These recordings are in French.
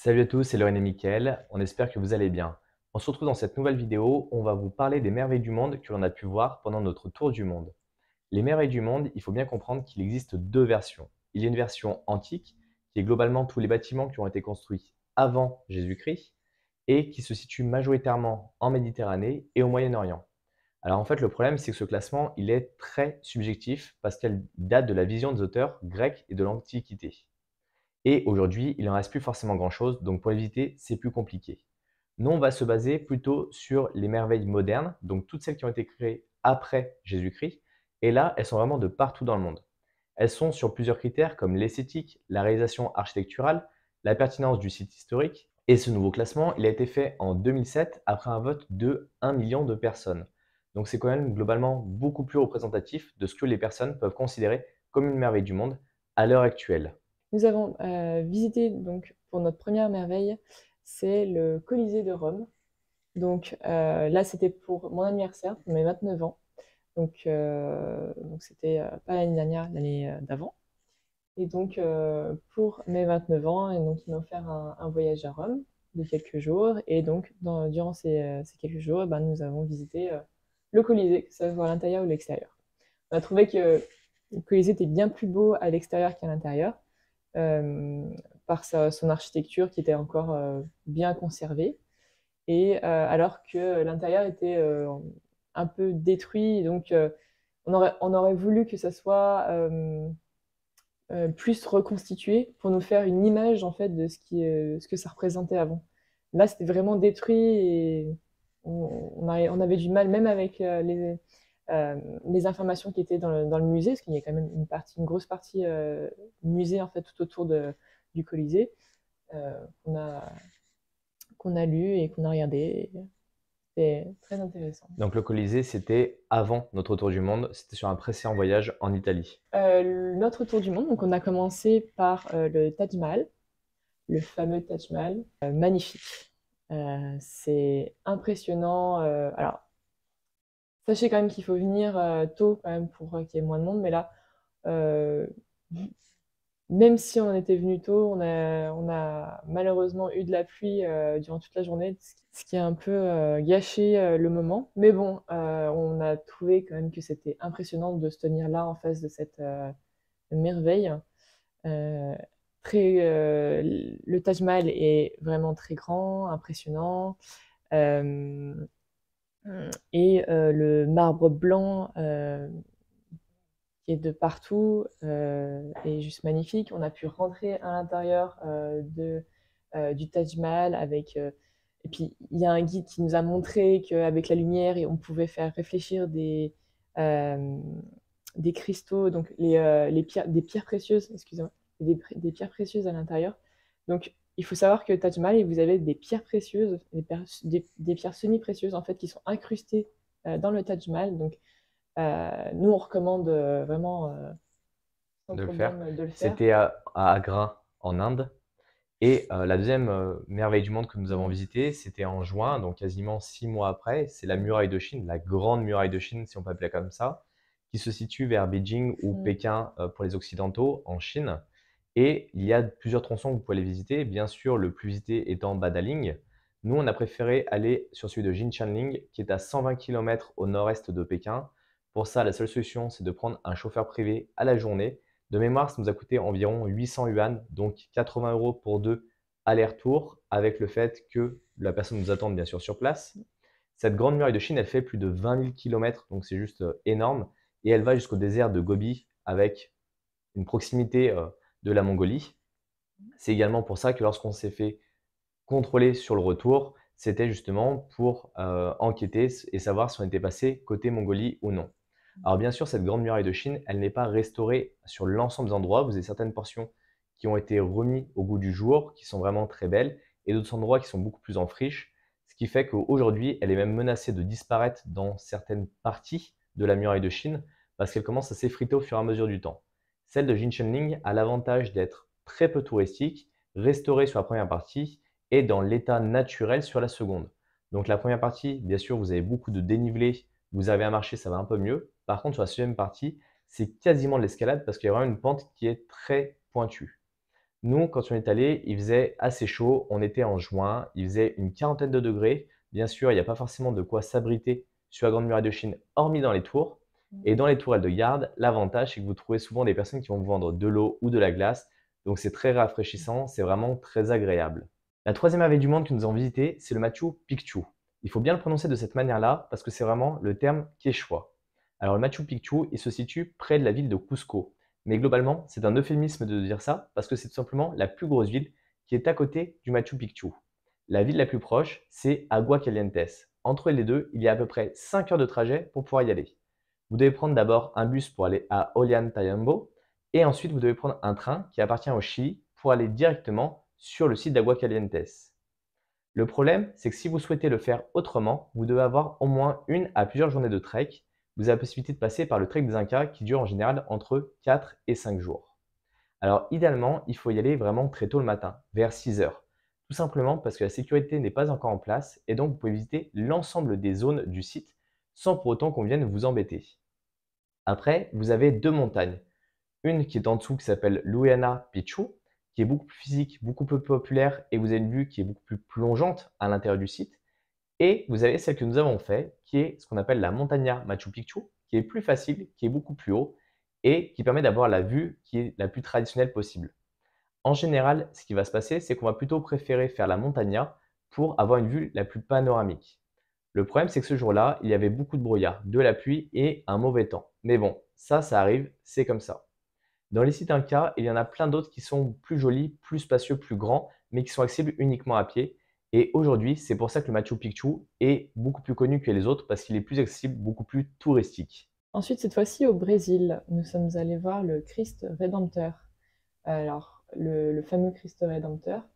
Salut à tous, c'est Lorraine et Mickaël, on espère que vous allez bien. On se retrouve dans cette nouvelle vidéo, on va vous parler des merveilles du monde que l'on a pu voir pendant notre tour du monde. Les merveilles du monde, il faut bien comprendre qu'il existe deux versions. Il y a une version antique, qui est globalement tous les bâtiments qui ont été construits avant Jésus-Christ, et qui se situe majoritairement en Méditerranée et au Moyen-Orient. Alors en fait, le problème, c'est que ce classement, il est très subjectif, parce qu'il date de la vision des auteurs grecs et de l'Antiquité. Et aujourd'hui, il n'en reste plus forcément grand-chose, donc pour les visiter, c'est plus compliqué. Nous, on va se baser plutôt sur les merveilles modernes, donc toutes celles qui ont été créées après Jésus-Christ. Et là, elles sont vraiment de partout dans le monde. Elles sont sur plusieurs critères comme l'esthétique, la réalisation architecturale, la pertinence du site historique. Et ce nouveau classement, il a été fait en 2007 après un vote de 1 million de personnes. Donc c'est quand même globalement beaucoup plus représentatif de ce que les personnes peuvent considérer comme une merveille du monde à l'heure actuelle. Nous avons visité donc pour notre première merveille, c'est le Colisée de Rome. Donc là, c'était pour mon anniversaire, pour mes 29 ans. Donc c'était pas l'année dernière, l'année d'avant. Et donc pour mes 29 ans, et donc ils m'ont offert un voyage à Rome de quelques jours. Et donc durant ces quelques jours, ben, nous avons visité le Colisée, que ce soit à l'intérieur ou à l'extérieur. On a trouvé que le Colisée était bien plus beau à l'extérieur qu'à l'intérieur euh, par son architecture qui était encore bien conservée, et alors que l'intérieur était un peu détruit. Donc on aurait voulu que ça soit plus reconstitué pour nous faire une image en fait de ce que ça représentait avant. Là, c'était vraiment détruit et on avait du mal, même avec les informations qui étaient dans le musée, parce qu'il y a quand même une grosse partie musée en fait tout autour du Colisée, euh, qu'on a, qu'on a lu et qu'on a regardé. C'est très intéressant. Donc le Colisée, c'était avant notre tour du monde, c'était sur un précédent voyage en Italie. Notre tour du monde, donc on a commencé par le Taj Mahal, le fameux Taj Mahal, magnifique. C'est impressionnant. Alors, sachez quand même qu'il faut venir tôt quand même pour qu'il y ait moins de monde, mais là, euh, même si on était venu tôt, on a malheureusement eu de la pluie durant toute la journée, ce qui a un peu gâché le moment. Mais bon, on a trouvé quand même que c'était impressionnant de se tenir là en face de cette merveille. Euh, le Taj Mahal est vraiment très grand, impressionnant. Euh, et le marbre blanc qui est de partout est juste magnifique. On a pu rentrer à l'intérieur du Taj Mahal avec. Et puis, il y a un guide qui nous a montré qu'avec la lumière, on pouvait faire réfléchir euh, des cristaux, donc des pierres précieuses, excusez-moi, des pierres précieuses à l'intérieur. Donc, il faut savoir que Taj Mahal, vous avez des pierres précieuses, des pierres semi-précieuses en fait, qui sont incrustées dans le Taj Mahal. Donc, nous, on recommande vraiment sans De le faire. problème de le faire. C'était à Agra, en Inde. Et la deuxième merveille du monde que nous avons Mm. visitée, c'était en juin, donc quasiment 6 mois après. C'est la muraille de Chine, la grande muraille de Chine, si on peut appeler comme ça, qui se situe vers Beijing ou Mm. Pékin pour les Occidentaux, en Chine. Et il y a plusieurs tronçons que vous pouvez aller visiter. Bien sûr, le plus visité étant Badaling. Nous, on a préféré aller sur celui de Jinshanling, qui est à 120 km au nord-est de Pékin. Pour ça, la seule solution, c'est de prendre un chauffeur privé à la journée. De mémoire, ça nous a coûté environ 800 yuan, donc 80 euros pour deux aller-retour, avec le fait que la personne nous attende bien sûr sur place. Cette grande muraille de Chine, elle fait plus de 20 000 km, donc c'est juste énorme. Et elle va jusqu'au désert de Gobi, avec une proximité de la Mongolie. C'est également pour ça que lorsqu'on s'est fait contrôler sur le retour, c'était justement pour enquêter et savoir si on était passé côté Mongolie ou non. Alors bien sûr, cette grande muraille de Chine, elle n'est pas restaurée sur l'ensemble des endroits. Vous avez certaines portions qui ont été remises au goût du jour, qui sont vraiment très belles, et d'autres endroits qui sont beaucoup plus en friche, ce qui fait qu'aujourd'hui, elle est même menacée de disparaître dans certaines parties de la muraille de Chine, parce qu'elle commence à s'effriter au fur et à mesure du temps. Celle de Jinshanling a l'avantage d'être très peu touristique, restaurée sur la première partie, et dans l'état naturel sur la seconde. Donc la première partie, bien sûr, vous avez beaucoup de dénivelé, vous avez à marcher, ça va un peu mieux. Par contre, sur la deuxième partie, c'est quasiment de l'escalade parce qu'il y a vraiment une pente qui est très pointue. Nous, quand on est allé, il faisait assez chaud, on était en juin, il faisait une quarantaine de degrés. Bien sûr, il n'y a pas forcément de quoi s'abriter sur la Grande Muraille de Chine, hormis dans les tours. Et dans les tourelles de garde, l'avantage, c'est que vous trouvez souvent des personnes qui vont vous vendre de l'eau ou de la glace. Donc c'est très rafraîchissant, c'est vraiment très agréable. La troisième merveille du monde que nous avons visitée, c'est le Machu Picchu. Il faut bien le prononcer de cette manière-là parce que c'est vraiment le terme quechua. Alors le Machu Picchu, il se situe près de la ville de Cusco. Mais globalement, c'est un euphémisme de dire ça parce que c'est tout simplement la plus grosse ville qui est à côté du Machu Picchu. La ville la plus proche, c'est Aguascalientes. Entre les deux, il y a à peu près 5 heures de trajet pour pouvoir y aller. Vous devez prendre d'abord un bus pour aller à Ollantaytambo et ensuite vous devez prendre un train qui appartient au Chili pour aller directement sur le site d'Aguascalientes. Le problème, c'est que si vous souhaitez le faire autrement, vous devez avoir au moins une à plusieurs journées de trek. Vous avez la possibilité de passer par le trek des Incas qui dure en général entre 4 et 5 jours. Alors idéalement, il faut y aller vraiment très tôt le matin, vers 6 heures. Tout simplement parce que la sécurité n'est pas encore en place et donc vous pouvez visiter l'ensemble des zones du site sans pour autant qu'on vienne vous embêter. Après, vous avez deux montagnes. Une qui est en dessous qui s'appelle Luena Picchu, qui est beaucoup plus physique, beaucoup plus populaire et vous avez une vue qui est beaucoup plus plongeante à l'intérieur du site. Et vous avez celle que nous avons fait, qui est ce qu'on appelle la Montaña Machu Picchu, qui est plus facile, qui est beaucoup plus haut et qui permet d'avoir la vue qui est la plus traditionnelle possible. En général, ce qui va se passer, c'est qu'on va plutôt préférer faire la Montaña pour avoir une vue la plus panoramique. Le problème, c'est que ce jour-là, il y avait beaucoup de brouillard, de la pluie et un mauvais temps. Mais bon, ça arrive, c'est comme ça. Dans les sites Inca, il y en a plein d'autres qui sont plus jolis, plus spacieux, plus grands, mais qui sont accessibles uniquement à pied. Et aujourd'hui, c'est pour ça que le Machu Picchu est beaucoup plus connu que les autres parce qu'il est plus accessible, beaucoup plus touristique. Ensuite, cette fois-ci au Brésil, nous sommes allés voir le Christ Rédempteur. Alors, le fameux Christ Rédempteur.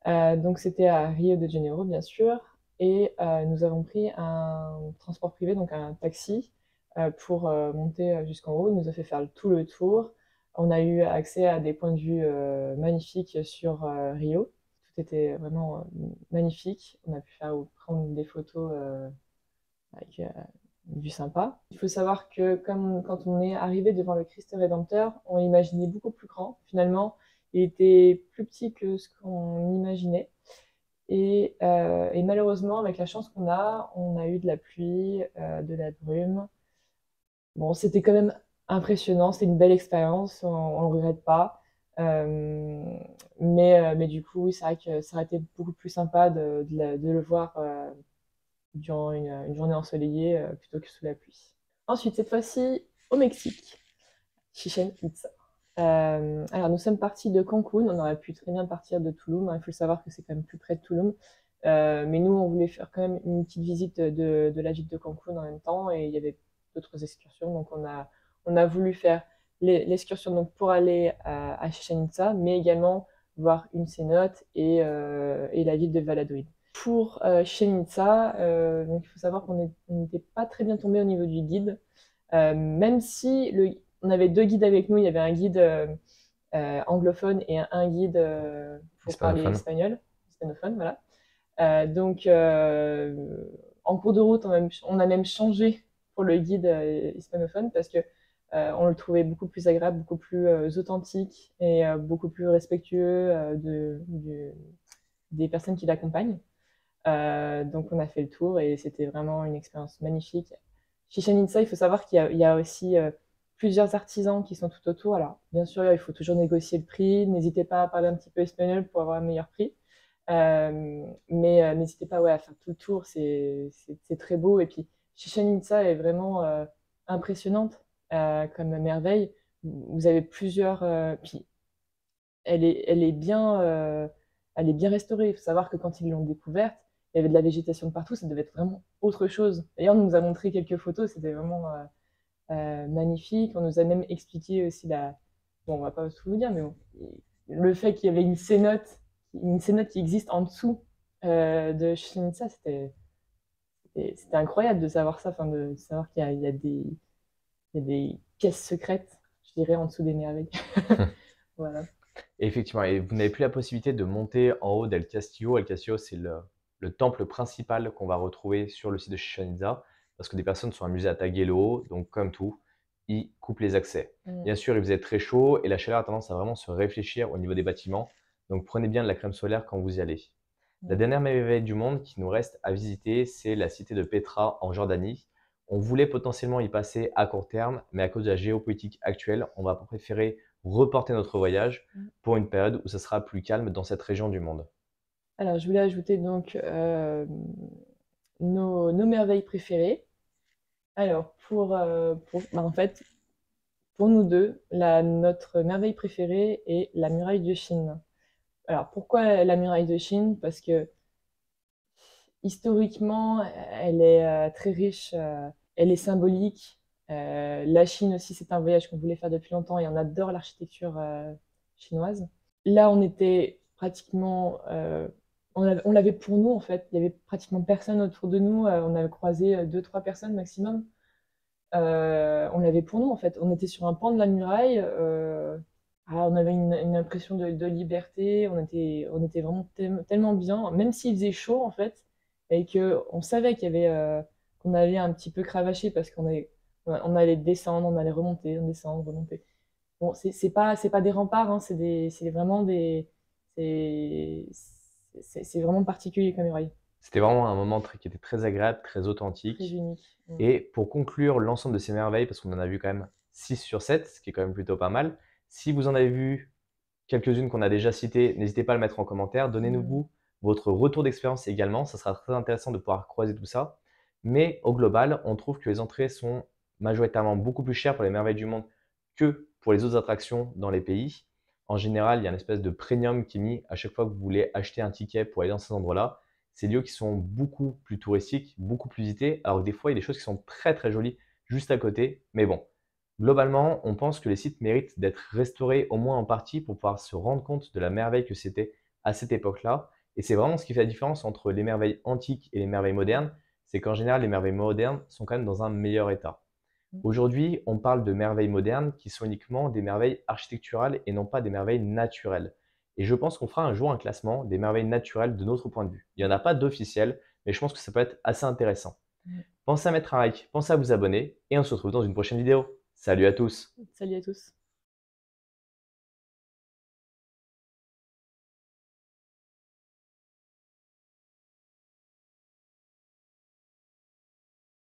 Donc, c'était à Rio de Janeiro, bien sûr. Et nous avons pris un transport privé, donc un taxi, pour monter jusqu'en haut. Il nous a fait faire tout le tour. On a eu accès à des points de vue magnifiques sur Rio. Tout était vraiment magnifique. On a pu prendre des photos avec du sympa. Il faut savoir que comme quand on est arrivé devant le Christ Rédempteur, on l'imaginait beaucoup plus grand. Finalement, il était plus petit que ce qu'on imaginait. Et malheureusement, avec la chance qu'on a, on a eu de la pluie, de la brume. Bon, c'était quand même impressionnant, c'est une belle expérience, on ne le regrette pas. Euh, mais du coup, oui, c'est vrai que ça aurait été beaucoup plus sympa de le voir durant une journée ensoleillée plutôt que sous la pluie. Ensuite, cette fois-ci, au Mexique, Chichen Itza. Alors, nous sommes partis de Cancun, on aurait pu très bien partir de Tulum, hein. Il faut le savoir que c'est quand même plus près de Tulum. Mais nous, on voulait faire quand même une petite visite de la ville de Cancun en même temps, et il y avait d'autres excursions, donc on a voulu faire l'excursion donc pour aller à Chichen Itza, mais également voir une cénote et la ville de Valladolid. Pour Chichen Itza, donc il faut savoir qu'on n'était pas très bien tombé au niveau du guide, même si on avait deux guides avec nous, il y avait un guide anglophone et un guide pour parler Hispanophone. espagnol, hispanophone, voilà. Donc, en cours de route, on a même changé pour le guide hispanophone parce que on le trouvait beaucoup plus agréable, beaucoup plus authentique et beaucoup plus respectueux des personnes qui l'accompagnent. Donc, on a fait le tour et c'était vraiment une expérience magnifique. Chichen Itza, il faut savoir il y a aussi plusieurs artisans qui sont tout autour. Alors, bien sûr, il faut toujours négocier le prix. N'hésitez pas à parler un petit peu espagnol pour avoir un meilleur prix. Mais n'hésitez pas, ouais, à faire tout le tour, c'est très beau. Et puis, Chichen Itza est vraiment impressionnante comme merveille. Vous avez plusieurs. Puis, elle est bien restaurée. Il faut savoir que quand ils l'ont découverte, il y avait de la végétation de partout. Ça devait être vraiment autre chose. D'ailleurs, on nous a montré quelques photos. C'était vraiment magnifique. On nous a même expliqué aussi la. Bon, on va pas tout vous dire, mais bon, le fait qu'il y avait une cénote qui existe en dessous de Chichén Itzá, c'était incroyable de savoir ça, enfin de savoir il y a des pièces secrètes, je dirais, en dessous des merveilles. Voilà. Et effectivement, et vous n'avez plus la possibilité de monter en haut d'El Castillo. El Castillo, c'est le temple principal qu'on va retrouver sur le site de Chichén Itzá, parce que des personnes sont amusées à taguer le haut, donc comme tout, ils coupent les accès. Mmh. Bien sûr, il faisait très chaud et la chaleur a tendance à vraiment se réfléchir au niveau des bâtiments. Donc prenez bien de la crème solaire quand vous y allez. La Mmh. dernière merveille du monde qui nous reste à visiter, c'est la cité de Petra en Jordanie. On voulait potentiellement y passer à court terme, mais à cause de la géopolitique actuelle, on va préférer reporter notre voyage Mmh. pour une période où ce sera plus calme dans cette région du monde. Alors je voulais ajouter donc, nos merveilles préférées. Alors en fait, pour nous 2, notre merveille préférée est la muraille de Chine. Alors pourquoi la muraille de Chine? Parce que historiquement, elle est, très riche, elle est symbolique. La Chine aussi, c'est un voyage qu'on voulait faire depuis longtemps et on adore l'architecture, chinoise. Là, on était pratiquement, on l'avait pour nous, en fait. Il y avait pratiquement personne autour de nous, on avait croisé, 2-3 personnes maximum. On l'avait pour nous, en fait. On était sur un pan de la muraille, on avait une impression de liberté, on était vraiment tellement bien, même s'il faisait chaud, en fait, et qu'on savait qu'on allait un petit peu cravacher parce on allait descendre, on allait remonter, descendre, remonter. Bon, c'est pas des remparts, hein, c'est vraiment c'est vraiment particulier comme muraille, C'était vraiment un moment qui était très agréable, très très authentique. unique. Mm. Et pour conclure l'ensemble de ces merveilles, parce qu'on en a vu quand même 6 sur 7, ce qui est quand même plutôt pas mal, si vous en avez vu quelques-unes qu'on a déjà citées, n'hésitez pas à le mettre en commentaire. Mm. Donnez-nous votre retour d'expérience également. Ça sera très intéressant de pouvoir croiser tout ça. Mais au global, on trouve que les entrées sont majoritairement beaucoup plus chères pour les merveilles du monde que pour les autres attractions dans les pays. En général, il y a une espèce de premium qui est mis à chaque fois que vous voulez acheter un ticket pour aller dans ces endroits-là. Ces lieux qui sont beaucoup plus touristiques, beaucoup plus visités, alors que des fois, il y a des choses qui sont très très jolies juste à côté. Mais bon, globalement, on pense que les sites méritent d'être restaurés au moins en partie pour pouvoir se rendre compte de la merveille que c'était à cette époque-là. Et c'est vraiment ce qui fait la différence entre les merveilles antiques et les merveilles modernes, c'est qu'en général, les merveilles modernes sont quand même dans un meilleur état. Mm. Aujourd'hui, on parle de merveilles modernes qui sont uniquement des merveilles architecturales et non pas des merveilles naturelles. Et je pense qu'on fera un jour un classement des merveilles naturelles de notre point de vue. Il n'y en a pas d'officiel, mais je pense que ça peut être assez intéressant. Mm. Pensez à mettre un like, pensez à vous abonner et on se retrouve dans une prochaine vidéo. Salut à tous! Salut à tous.